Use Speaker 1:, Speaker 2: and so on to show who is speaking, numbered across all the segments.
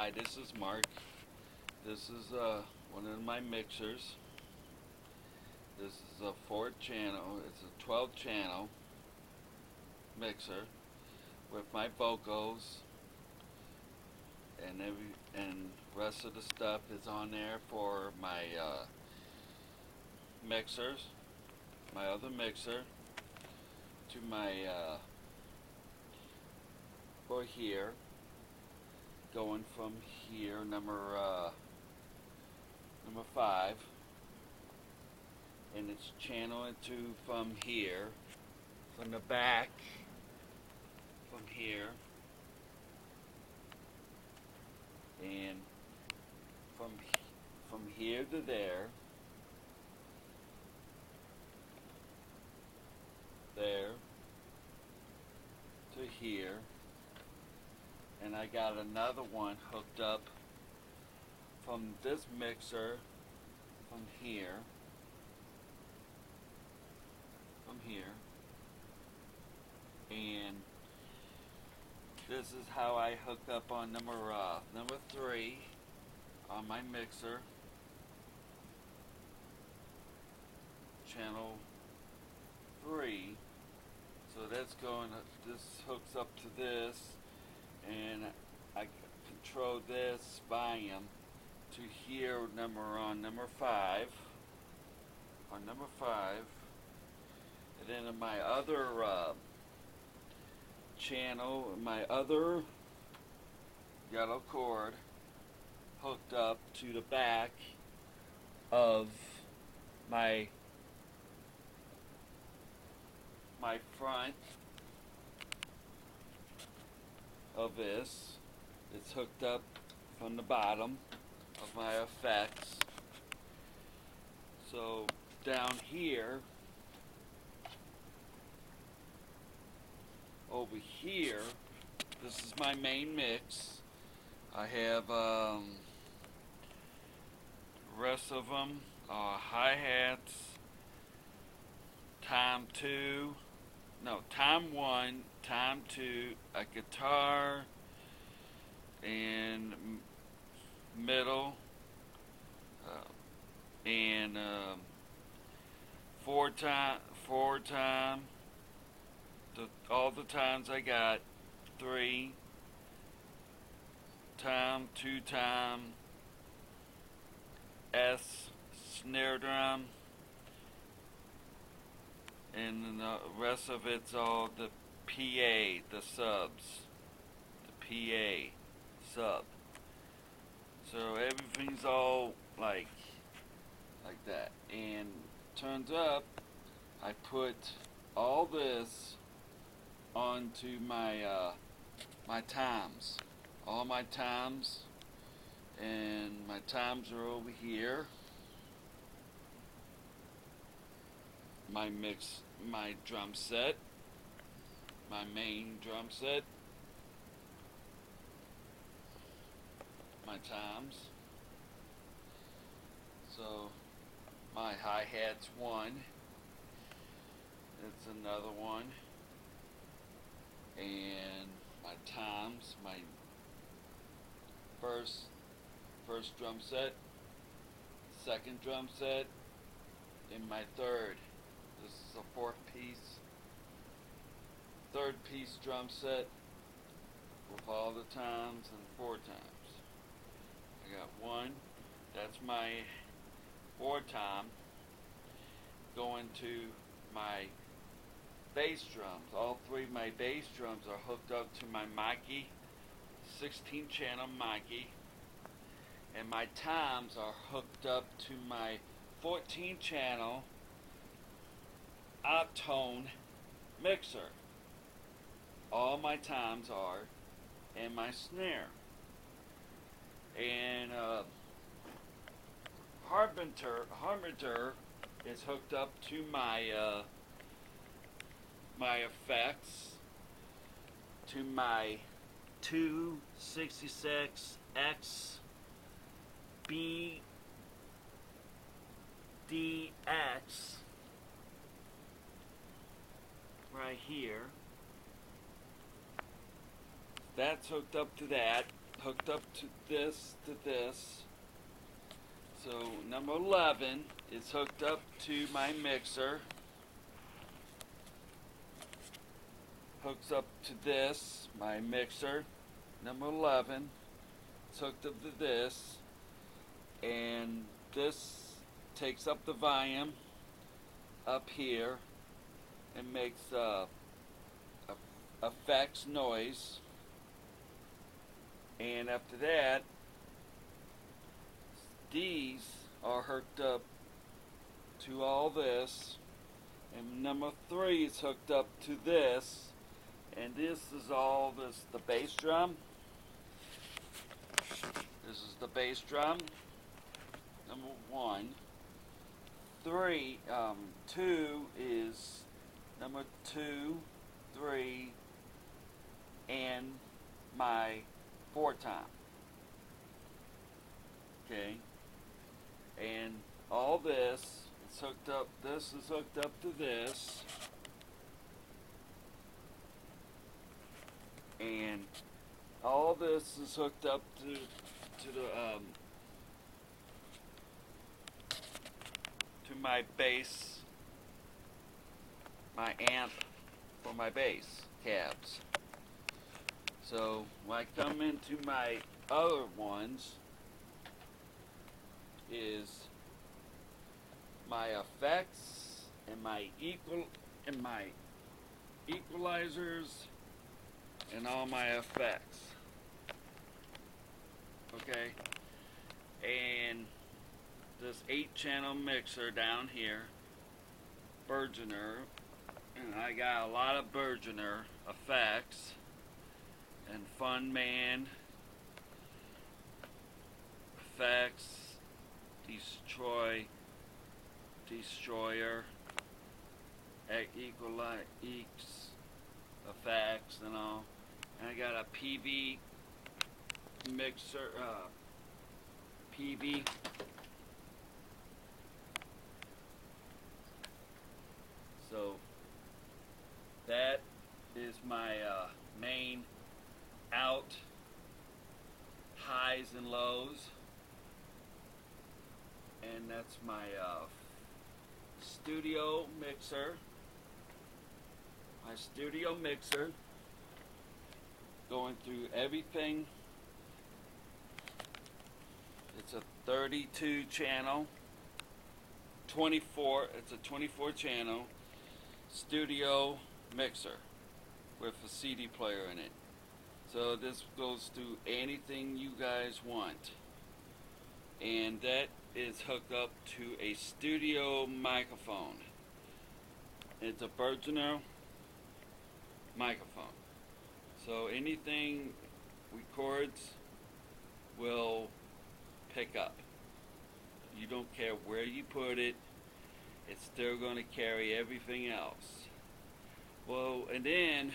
Speaker 1: Hi, this is Mark. This is one of my mixers. This is a 4 channel. It's a 12 channel mixer with my vocals and rest of the stuff is on there for my mixers. My other mixer to my for here, going from here number 5, and it's channeling to from here, from the back, from here, and from from here to there, there to here, and I got another one hooked up from this mixer from here, and this is how I hook up on number 3 on my mixer, channel 3. So that's this hooks up to this, and I control this volume to here number 5, and then in my other channel, my other yellow cord hooked up to the back of my front of this. It's hooked up from the bottom of my effects. So down here, over here, this is my main mix. I have rest of them hi-hats, time 1, time 2, a guitar, and middle, and 4 time. All the times I got 3 time, 2 time, S snare drum, and then the rest of it's all the PA, the subs, the PA sub. So everything's all like that. And turns up, I put all this onto my toms, all my toms, and my toms are over here. My drum set, my main drum set, my toms. So my hi-hat's 1, it's another one, and my toms, my first drum set, second drum set, and my third. This is a 3rd piece drum set with all the toms and 4 times. I got 1, that's my 4 tom, going to my bass drums. All 3 of my bass drums are hooked up to my Mackie, 16-channel Mackie, and my toms are hooked up to my 14-channel Optone mixer. All my toms are, and my snare. And Harbinger is hooked up to my my effects, to my 266X BDX right here. That's hooked up to that. hooked up to this, So number 11 is hooked up to my mixer. Hooks up to this, my mixer. Number 11 is hooked up to this. And this takes up the volume up here and makes effects noise. And after that, these are hooked up to all this, and number 3 is hooked up to this, and this is all this, the bass drum. This is the bass drum, number 1. 2 is number 2, 3, and my 4 time. Okay. And all this is hooked up, this is hooked up to this. And all this is hooked up to my bass, my amp for my bass cabs. So when I come into my other ones, is my effects and my equalizers and all my effects. Okay, and this 8-channel mixer down here, Burgeoner, and I got a lot of Burgeoner effects and Fun Man effects. Destroyer, effects and all. And I got a PV mixer, PV. So that is my main out, highs and lows. And that's my studio mixer. My studio mixer, going through everything. It's a 32 channel, 24. It's a 24 channel studio mixer with a CD player in it. So this goes through anything you guys want. And that is hooked up to a studio microphone. It's a Burgeoner microphone. So anything records will pick up. You don't care where you put it, it's still going to carry everything else. Well, and then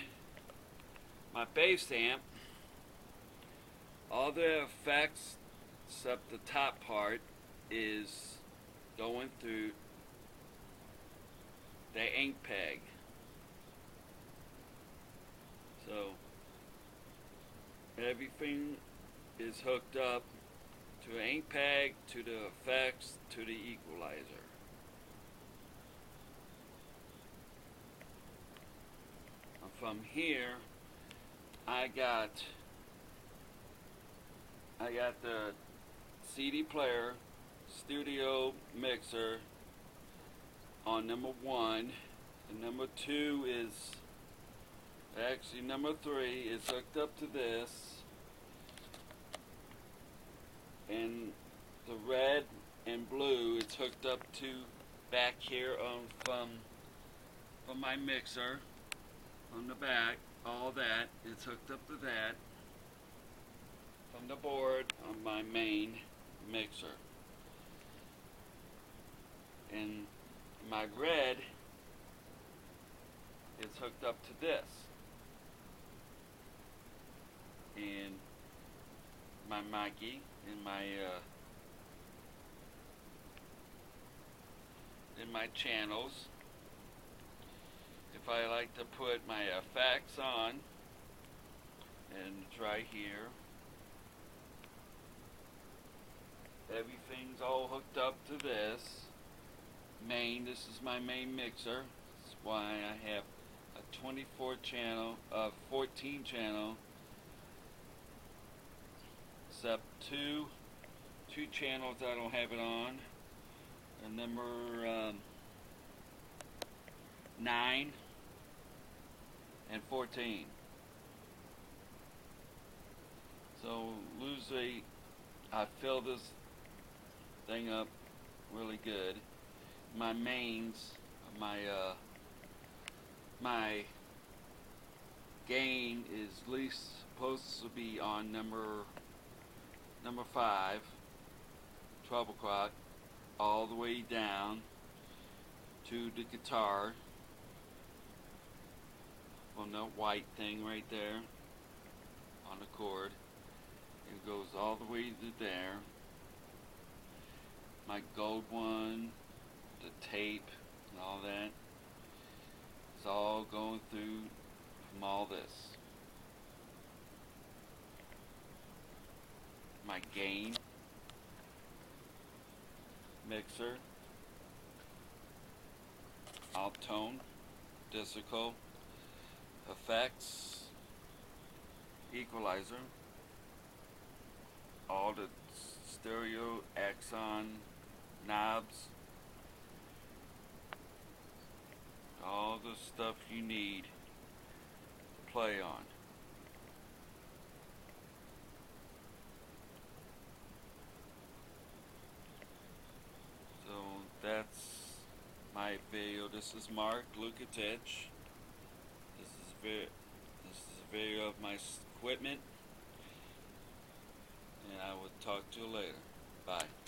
Speaker 1: my bass amp, all the effects except the top part is going through the Ampeg. So everything is hooked up to Ampeg, to the effects, to the equalizer. And from here, I got the CD player, studio mixer on number 1, and number 2 is, actually number 3 is hooked up to this, and the red and blue is hooked up to back here from my mixer on the back. All that is hooked up to that from the board on my main mixer. And my red is hooked up to this. And my Mikey and my channels. If I like to put my effects on, and it's right here, everything's all hooked up to this main. This is my main mixer. That's why I have a 24 channel, 14 channel, except two channels I don't have it on. And number 9 and 14. So usually I fill this thing up really good. My mains, my gain is at least supposed to be on number 5, 12 o'clock, all the way down to the guitar on that white thing right there on the cord. It goes all the way to there. My gold one, the tape and all that, it's all going through from all this. My gain mixer, Altone, Disical, effects, equalizer, all the stereo axon knobs, all the stuff you need to play on. So that's my video. This is Mark Lukatich. This is a video of my equipment, and I will talk to you later. Bye.